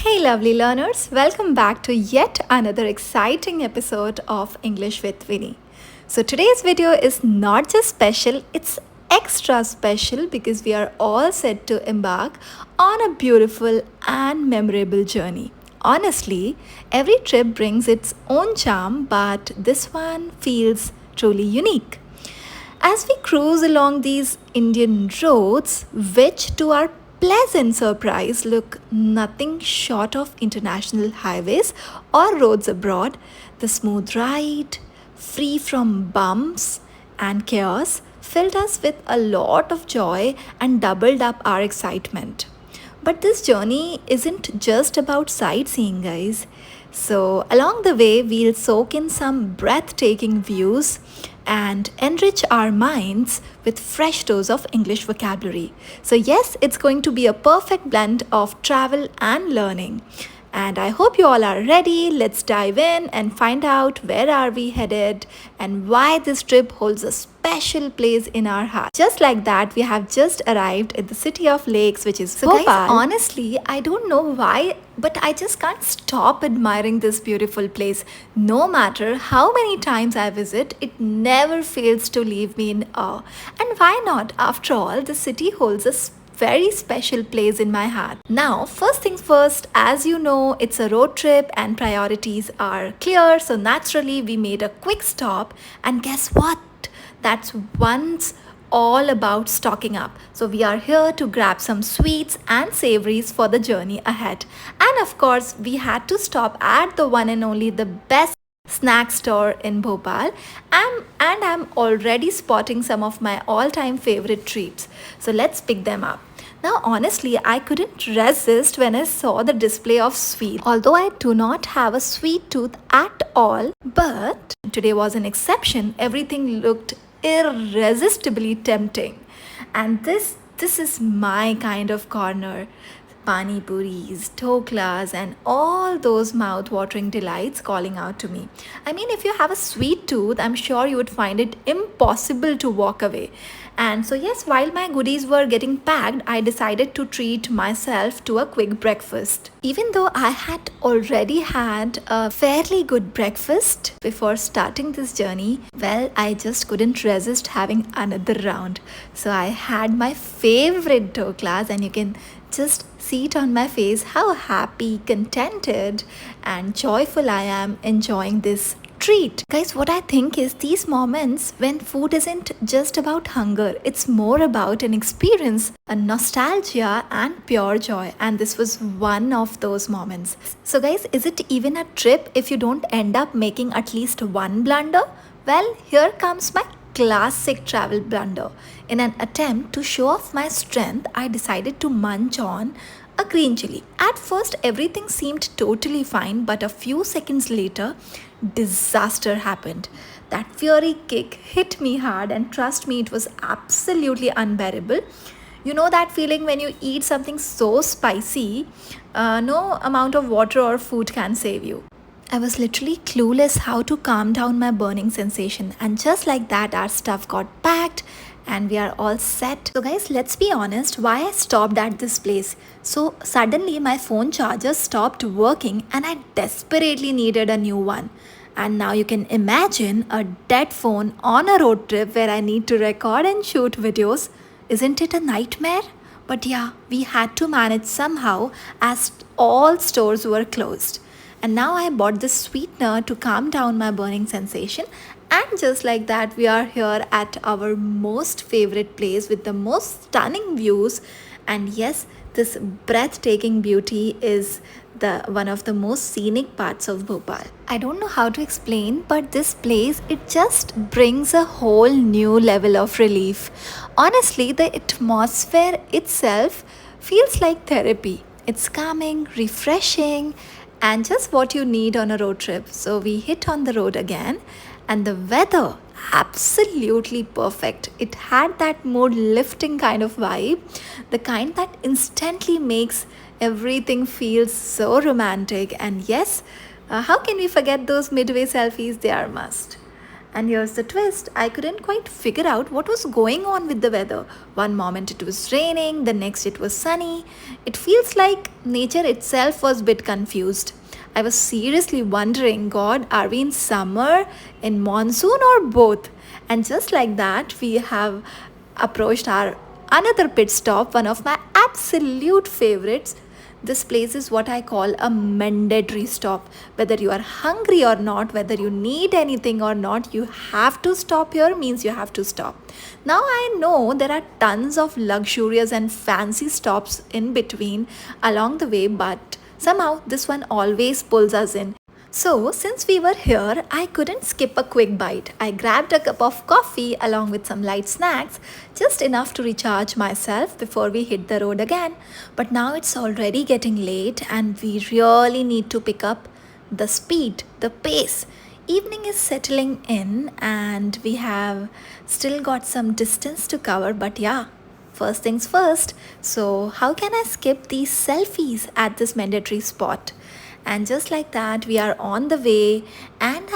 Hey, lovely learners, welcome back to yet another exciting episode of English with Vinny. So, today's video is not just special, it's extra special because we are all set to embark on a beautiful and memorable journey. Honestly, every trip brings its own charm, but this one feels truly unique. As we cruise along these Indian roads, which to our pleasant surprise look nothing short of international highways or roads abroad, the smooth ride, free from bumps and chaos, filled us with a lot of joy and doubled up our excitement. But this journey isn't just about sightseeing, guys. So, along the way, we'll soak in some breathtaking views and enrich our minds with fresh dose of English vocabulary. So, yes, it's going to be a perfect blend of travel and learning. And I hope you all are ready. Let's dive in and find out where are we headed and why this trip holds a special place in our heart. Just like that, we have just arrived at the city of lakes, which is Bhopal. Guys, honestly, I don't know why, but I just can't stop admiring this beautiful place. No matter how many times I visit, it never fails to leave me in awe. And why not? After all, the city holds a very special place in my heart. Now, first things first, as you know, it's a road trip and priorities are clear. So naturally, we made a quick stop and guess what? That's once all about stocking up. So we are here to grab some sweets and savories for the journey ahead. And of course, we had to stop at the one and only the best snack store in Bhopal and I'm already spotting some of my all-time favorite treats. So let's pick them up. Now honestly, I couldn't resist when I saw the display of sweets. Although I do not have a sweet tooth at all, but today was an exception. Everything looked irresistibly tempting. And this is my kind of corner. Pani puris, dhoklas, and all those mouth-watering delights calling out to me. I mean, if you have a sweet tooth, I'm sure you would find it impossible to walk away. And so yes, while my goodies were getting packed, I decided to treat myself to a quick breakfast. Even though I had already had a fairly good breakfast before starting this journey, well, I just couldn't resist having another round. So I had my favorite dhoklas, and you can just see it on my face how happy, contented, and joyful I am enjoying this treat. Guys, what I think is these moments when food isn't just about hunger, it's more about an experience, a nostalgia, and pure joy. And this was one of those moments. So, guys, is it even a trip if you don't end up making at least one blunder? Well, here comes my classic travel blunder. In an attempt to show off my strength, I decided to munch on a green chili. At first, everything seemed totally fine, but a few seconds later, disaster happened. That fury kick hit me hard, and trust me, it was absolutely unbearable. You know that feeling when you eat something so spicy, no amount of water or food can save you. I was literally clueless how to calm down my burning sensation, and just like that, our stuff got packed and we are all set. So guys, let's be honest, why I stopped at this place. So suddenly my phone charger stopped working and I desperately needed a new one. And now you can imagine a dead phone on a road trip where I need to record and shoot videos. Isn't it a nightmare? But yeah, we had to manage somehow as all stores were closed. And now I bought this sweetener to calm down my burning sensation. And just like that, we are here at our most favorite place with the most stunning views. And yes, this breathtaking beauty is one of the most scenic parts of Bhopal. I don't know how to explain, but this place, it just brings a whole new level of relief. Honestly, the atmosphere itself feels like therapy. It's calming, refreshing, and just what you need on a road trip. So we hit on the road again, and the weather absolutely perfect. It had that mood lifting kind of vibe, the kind that instantly makes everything feel so romantic. And yes, how can we forget those midway selfies? They are must. And here's the twist, I couldn't quite figure out what was going on with the weather. One moment it was raining, the next it was sunny. It feels like nature itself was a bit confused. I was seriously wondering, God, are we in summer, in monsoon, or both? And just like that, we have approached our another pit stop, one of my absolute favorites. This place is what I call a mandatory stop. Whether you are hungry or not, whether you need anything or not, you have to stop here means you have to stop. Now I know there are tons of luxurious and fancy stops in between along the way, but somehow this one always pulls us in. So, since we were here, I couldn't skip a quick bite. I grabbed a cup of coffee along with some light snacks, just enough to recharge myself before we hit the road again. But now it's already getting late and we really need to pick up the speed, the pace. Evening is settling in and we have still got some distance to cover, but yeah. First things first, so how can I skip these selfies at this mandatory spot? And just like that, we are on the way. And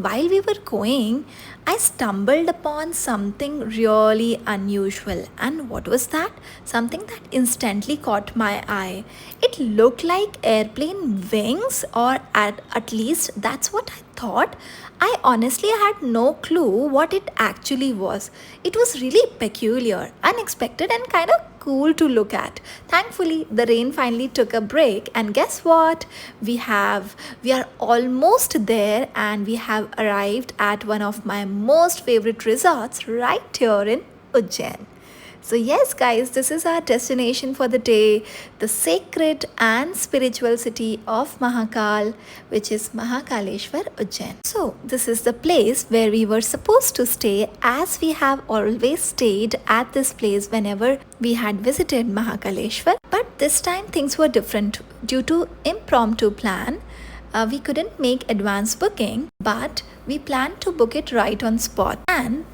while we were going, I stumbled upon something really unusual. And what was that? Something that instantly caught my eye. It looked like airplane wings, or at least that's what I thought. I honestly had no clue what it actually was. It was really peculiar, unexpected, and kind of cool to look at. Thankfully, the rain finally took a break, and guess what? We are almost there, and we have arrived at one of my most favorite resorts right here in Ujjain. So, yes, guys, this is our destination for the day, the sacred and spiritual city of Mahakal, which is Mahakaleshwar, Ujjain. So, this is the place where we were supposed to stay, as we have always stayed at this place whenever we had visited Mahakaleshwar. But this time things were different due to impromptu plan. We couldn't make advance booking, but we planned to book it right on spot. And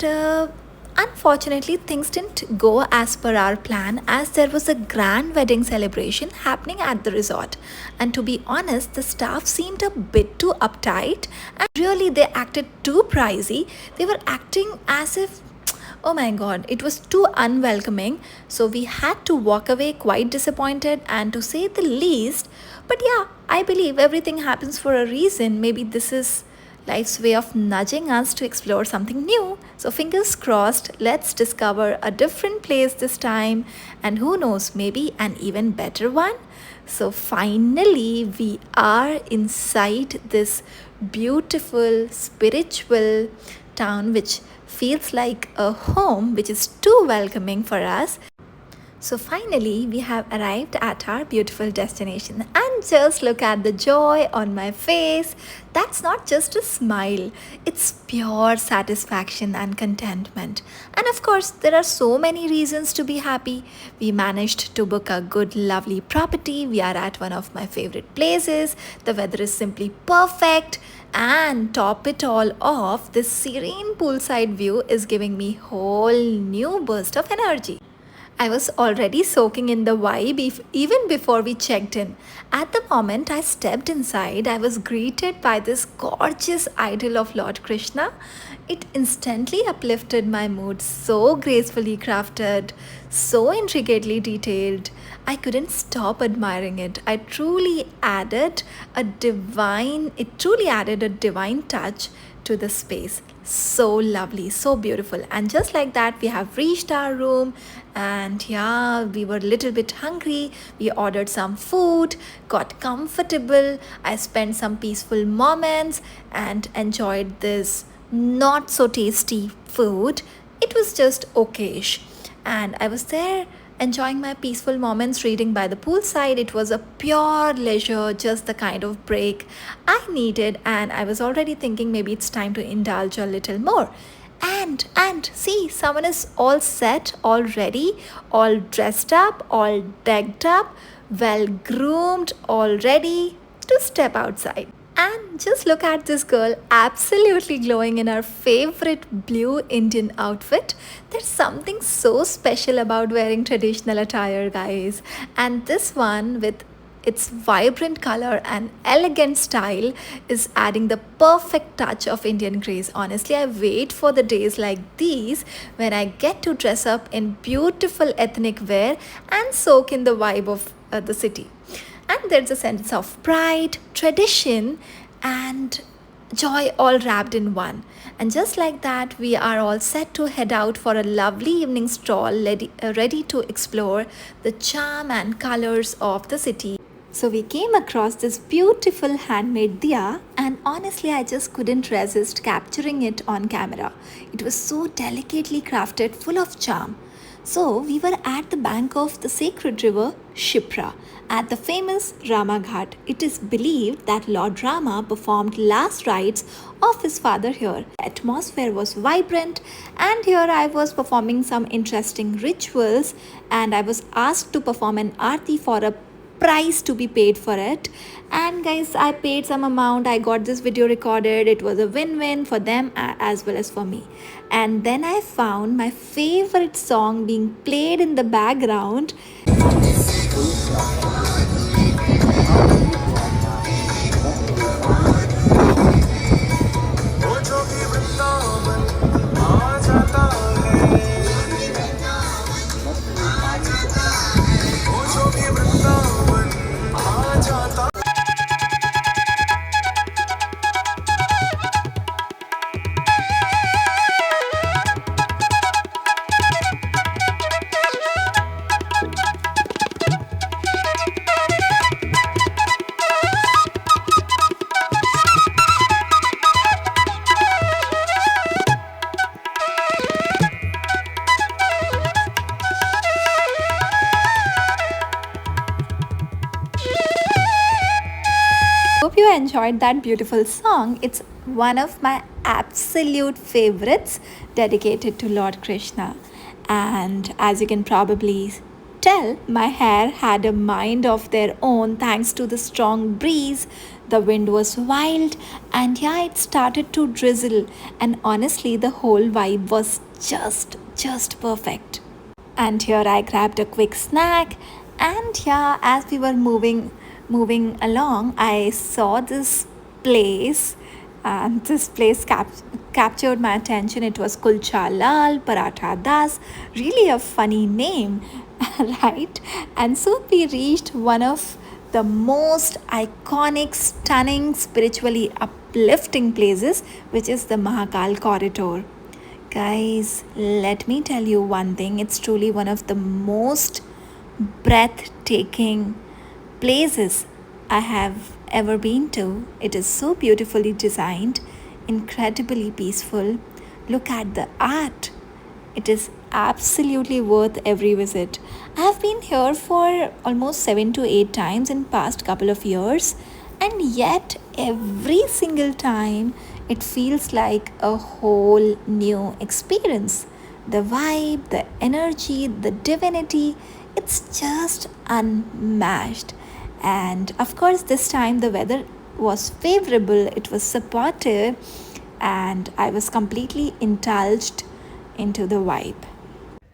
unfortunately, things didn't go as per our plan, as there was a grand wedding celebration happening at the resort. And to be honest, the staff seemed a bit too uptight and really they acted too pricey. They were acting as if, oh my god, it was too unwelcoming. So we had to walk away quite disappointed and to say the least. But yeah, I believe everything happens for a reason. Maybe this is life's way of nudging us to explore something new. So, fingers crossed, let's discover a different place this time, and who knows, maybe an even better one. So, finally, we are inside this beautiful spiritual town which feels like a home, which is too welcoming for us. So finally, we have arrived at our beautiful destination, and just look at the joy on my face. That's not just a smile, it's pure satisfaction and contentment. And of course, there are so many reasons to be happy. We managed to book a good, lovely property. We are at one of my favorite places. The weather is simply perfect. And top it all off, this serene poolside view is giving me whole new burst of energy. I was already soaking in the vibe even before we checked in. At the moment I stepped inside, I was greeted by this gorgeous idol of Lord Krishna. It instantly uplifted my mood, so gracefully crafted, so intricately detailed. I couldn't stop admiring it. It truly added a divine touch to the space. So lovely, so beautiful. And just like that, we have reached our room. And yeah, we were a little bit hungry. We ordered some food, got comfortable. I spent some peaceful moments and enjoyed this not so tasty food. It was just okayish. And I was there enjoying my peaceful moments reading by the poolside. It was a pure leisure, just the kind of break I needed, and I was already thinking maybe it's time to indulge a little more. And see, someone is all set, all ready, all dressed up, all decked up, well groomed, all ready to step outside. And just look at this girl, absolutely glowing in her favorite blue Indian outfit. There's something so special about wearing traditional attire, guys. And this one with its vibrant color and elegant style is adding the perfect touch of Indian grace. Honestly, I wait for the days like these when I get to dress up in beautiful ethnic wear and soak in the vibe of the city. And there's a sense of pride, tradition, and joy all wrapped in one. And just like that, we are all set to head out for a lovely evening stroll, ready to explore the charm and colors of the city. So we came across this beautiful handmade diya, and honestly, I just couldn't resist capturing it on camera. It was so delicately crafted, full of charm. So we were at the bank of the sacred river Shipra at the famous Rama Ghat. It is believed that Lord Rama performed last rites of his father here. The atmosphere was vibrant, and here I was performing some interesting rituals, and I was asked to perform an aarti for a price to be paid for it. And guys, I paid some amount. I got this video recorded. It was a win-win for them as well as for me. And then I found my favorite song being played in the background. Hope you enjoyed that beautiful song. It's one of my absolute favorites dedicated to Lord Krishna. And as you can probably tell, my hair had a mind of their own thanks to the strong breeze. The wind was wild, and yeah, it started to drizzle. And honestly, the whole vibe was just perfect. And here I grabbed a quick snack, and yeah, as we were moving along, I saw this place, and this place captured my attention. It was Kulcha Lal Paratha Das, really a funny name, right? And soon we reached one of the most iconic, stunning, spiritually uplifting places, which is the Mahakal corridor. Guys, let me tell you one thing, it's truly one of the most breathtaking places I have ever been to. It is so beautifully designed, incredibly peaceful. Look at the art. It is absolutely worth every visit. I have been here for almost 7 to 8 times in past couple of years, and yet every single time it feels like a whole new experience. The vibe, the energy, the divinity, it's just unmatched. And of course, this time the weather was favorable, it was supportive, and I was completely indulged into the vibe.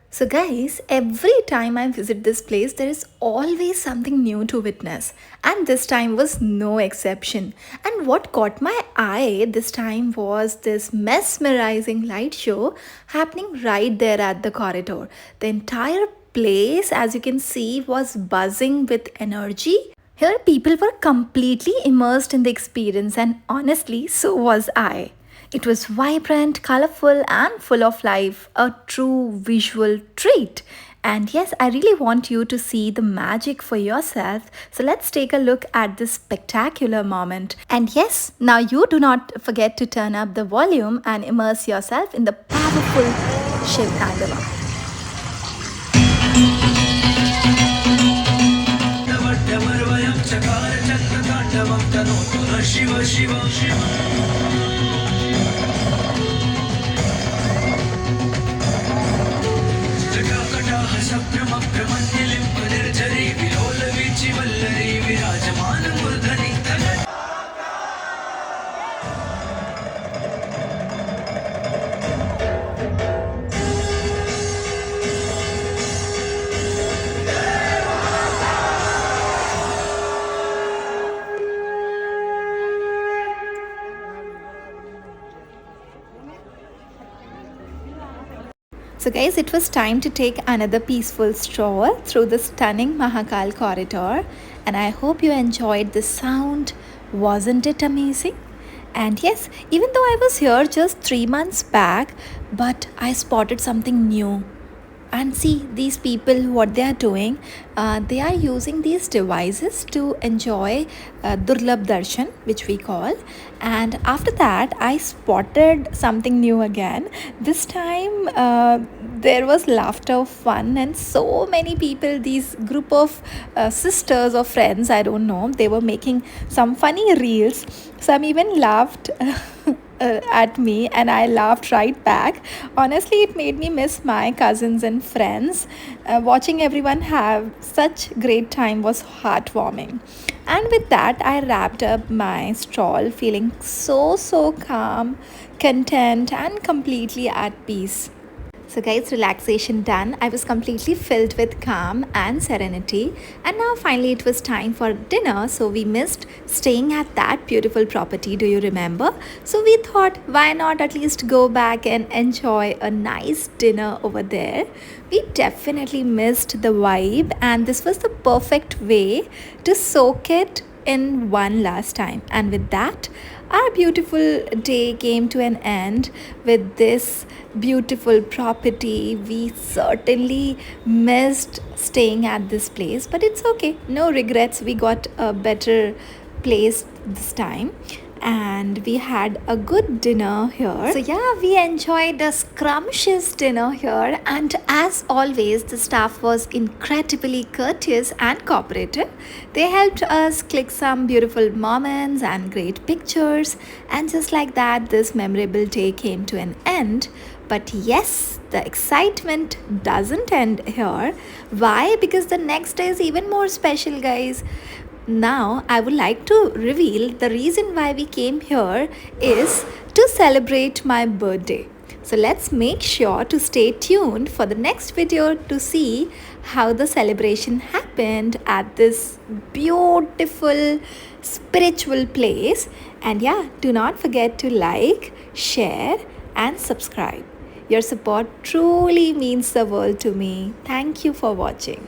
So, guys, every time I visit this place, there is always something new to witness, and this time was no exception. And what caught my eye this time was this mesmerizing light show happening right there at the corridor. The entire place, as you can see, was buzzing with energy. Here, people were completely immersed in the experience, and honestly, so was I. It was vibrant, colorful, and full of life, a true visual treat. And yes, I really want you to see the magic for yourself. So let's take a look at this spectacular moment. And yes, now you do not forget to turn up the volume and immerse yourself in the powerful Shiv Taণ্ডava. Shiva Shiva Shiva So, guys, it was time to take another peaceful stroll through the stunning Mahakal corridor, and I hope you enjoyed the sound. Wasn't it amazing? And yes, even though I was here just 3 months back, but I spotted something new. And see, these people, what they are doing, they are using these devices to enjoy Durlabh Darshan, which we call. And after that, I spotted something new again. This time, there was laughter, fun, and so many people, these group of sisters or friends, I don't know, they were making some funny reels. Some even laughed. At me, and I laughed right back. Honestly, it made me miss my cousins and friends. Watching everyone have such great time was heartwarming. And with that, I wrapped up my stroll feeling so calm, content, and completely at peace. So, guys, relaxation done. I was completely filled with calm and serenity. And now, finally, it was time for dinner. So, we missed staying at that beautiful property. Do you remember? So, we thought, why not at least go back and enjoy a nice dinner over there? We definitely missed the vibe, and this was the perfect way to soak it in one last time. And with that, our beautiful day came to an end with this beautiful property. We certainly missed staying at this place, but it's okay. No regrets. We got a better place this time, and we had a good dinner here. So, yeah, we enjoyed a scrumptious dinner here, and as always, the staff was incredibly courteous and cooperative. They helped us click some beautiful moments and great pictures, and just like that, this memorable day came to an end. But yes, the excitement doesn't end here. Why? Because the next day is even more special, guys. Now, I would like to reveal the reason why we came here is to celebrate my birthday. So, let's make sure to stay tuned for the next video to see how the celebration happened at this beautiful spiritual place. And yeah, do not forget to like, share, and subscribe. Your support truly means the world to me. Thank you for watching.